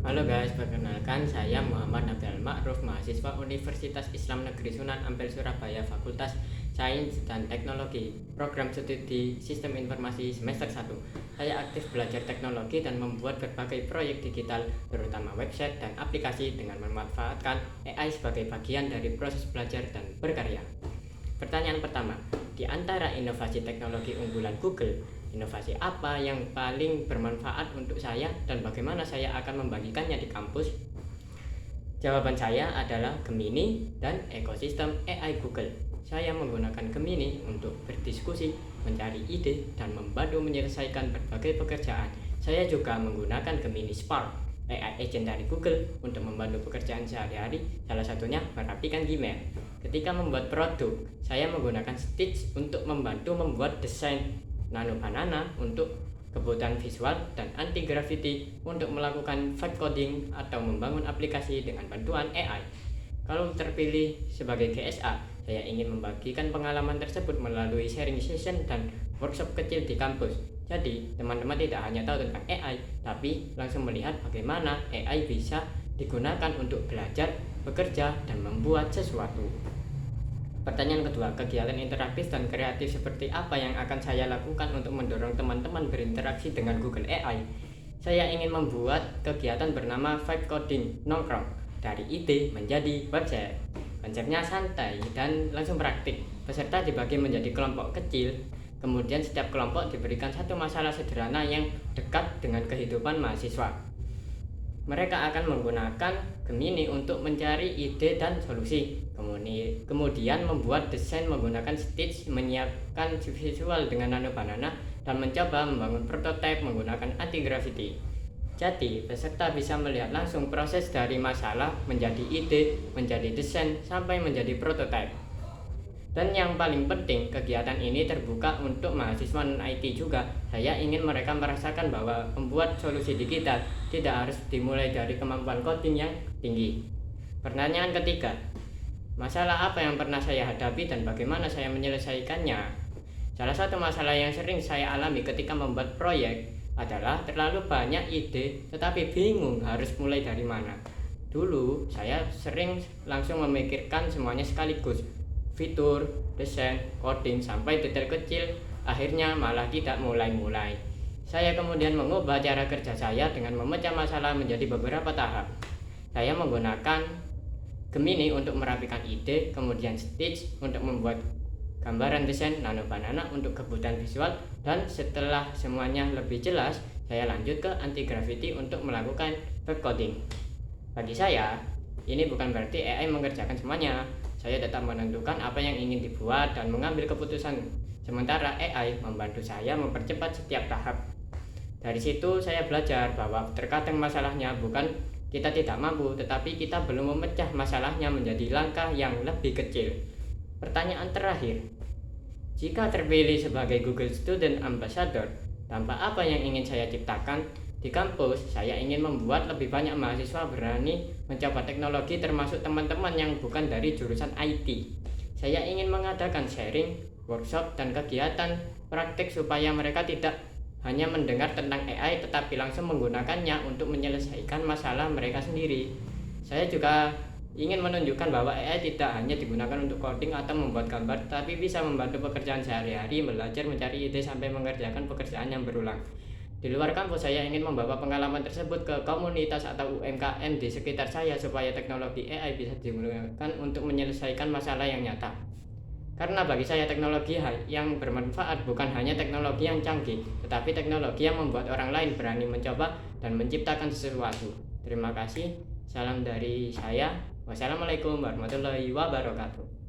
Halo guys, perkenalkan saya Muhammad Abdul Ma'ruf, mahasiswa Universitas Islam Negeri Sunan Ampel Surabaya, Fakultas Sains dan Teknologi, Program Studi Sistem Informasi semester 1. Saya aktif belajar teknologi dan membuat berbagai proyek digital, terutama website dan aplikasi dengan memanfaatkan AI sebagai bagian dari proses belajar dan berkarya. Pertanyaan pertama, di antara inovasi teknologi unggulan Google, inovasi apa yang paling bermanfaat untuk saya dan bagaimana saya akan membagikannya di kampus? Jawaban saya adalah Gemini dan ekosistem AI Google. Saya menggunakan Gemini untuk berdiskusi, mencari ide, dan membantu menyelesaikan berbagai pekerjaan. Saya juga menggunakan Gemini Spark, AI agent dari Google, untuk membantu pekerjaan sehari-hari, salah satunya merapikan Gmail. Ketika membuat produk, saya menggunakan Stitch untuk membantu membuat desain, Nano Banana untuk kebutuhan visual, dan Anti Gravity untuk melakukan vibe coding atau membangun aplikasi dengan bantuan AI. Kalau terpilih sebagai GSA, saya ingin membagikan pengalaman tersebut melalui sharing session dan workshop kecil di kampus. Jadi, teman-teman tidak hanya tahu tentang AI, tapi langsung melihat bagaimana AI bisa digunakan untuk belajar, bekerja, dan membuat sesuatu. Pertanyaan kedua, kegiatan interaktif dan kreatif seperti apa yang akan saya lakukan untuk mendorong teman-teman berinteraksi dengan Google AI? Saya ingin membuat kegiatan bernama Vibe Coding Nongkrong, dari ide menjadi website. Konsepnya santai dan langsung praktik. Peserta dibagi menjadi kelompok kecil, kemudian setiap kelompok diberikan satu masalah sederhana yang dekat dengan kehidupan mahasiswa. Mereka akan menggunakan Gemini untuk mencari ide dan solusi. Kemudian membuat desain menggunakan Stitch, menyiapkan visual dengan Nano Banana, dan mencoba membangun prototipe menggunakan Anti Gravity. Jadi, peserta bisa melihat langsung proses dari masalah menjadi ide, menjadi desain, sampai menjadi prototipe. Dan yang paling penting, kegiatan ini terbuka untuk mahasiswa non-IT juga. Saya ingin mereka merasakan bahwa membuat solusi digital tidak harus dimulai dari kemampuan coding yang tinggi. Pertanyaan ketiga, masalah apa yang pernah saya hadapi dan bagaimana saya menyelesaikannya? Salah satu masalah yang sering saya alami ketika membuat proyek adalah terlalu banyak ide tetapi bingung harus mulai dari mana. Dulu saya sering langsung memikirkan semuanya sekaligus, fitur, desain, coding, sampai detail kecil, akhirnya malah tidak mulai-mulai. Saya kemudian mengubah cara kerja saya dengan memecah masalah menjadi beberapa tahap. Saya menggunakan Gemini untuk merapikan ide, kemudian Stitch untuk membuat gambaran desain, Nano Banana untuk kebutuhan visual, dan setelah semuanya lebih jelas, saya lanjut ke Anti Gravity untuk melakukan web coding. Bagi saya, ini bukan berarti AI mengerjakan semuanya. Saya tetap menentukan apa yang ingin dibuat dan mengambil keputusan, sementara AI membantu saya mempercepat setiap tahap. Dari situ saya belajar bahwa terkadang masalahnya bukan kita tidak mampu, tetapi kita belum memecah masalahnya menjadi langkah yang lebih kecil. Pertanyaan terakhir, jika terpilih sebagai Google Student Ambassador, tanpa apa yang ingin saya ciptakan? Di kampus, saya ingin membuat lebih banyak mahasiswa berani mencoba teknologi, termasuk teman-teman yang bukan dari jurusan IT. Saya ingin mengadakan sharing, workshop, dan kegiatan praktik supaya mereka tidak hanya mendengar tentang AI tetapi langsung menggunakannya untuk menyelesaikan masalah mereka sendiri. Saya juga ingin menunjukkan bahwa AI tidak hanya digunakan untuk coding atau membuat gambar, tapi bisa membantu pekerjaan sehari-hari, belajar, mencari ide, sampai mengerjakan pekerjaan yang berulang. Di luar kampus, saya ingin membawa pengalaman tersebut ke komunitas atau UMKM di sekitar saya supaya teknologi AI bisa digunakan untuk menyelesaikan masalah yang nyata. Karena bagi saya teknologi yang bermanfaat bukan hanya teknologi yang canggih, tetapi teknologi yang membuat orang lain berani mencoba dan menciptakan sesuatu. Terima kasih. Salam dari saya. Wassalamualaikum warahmatullahi wabarakatuh.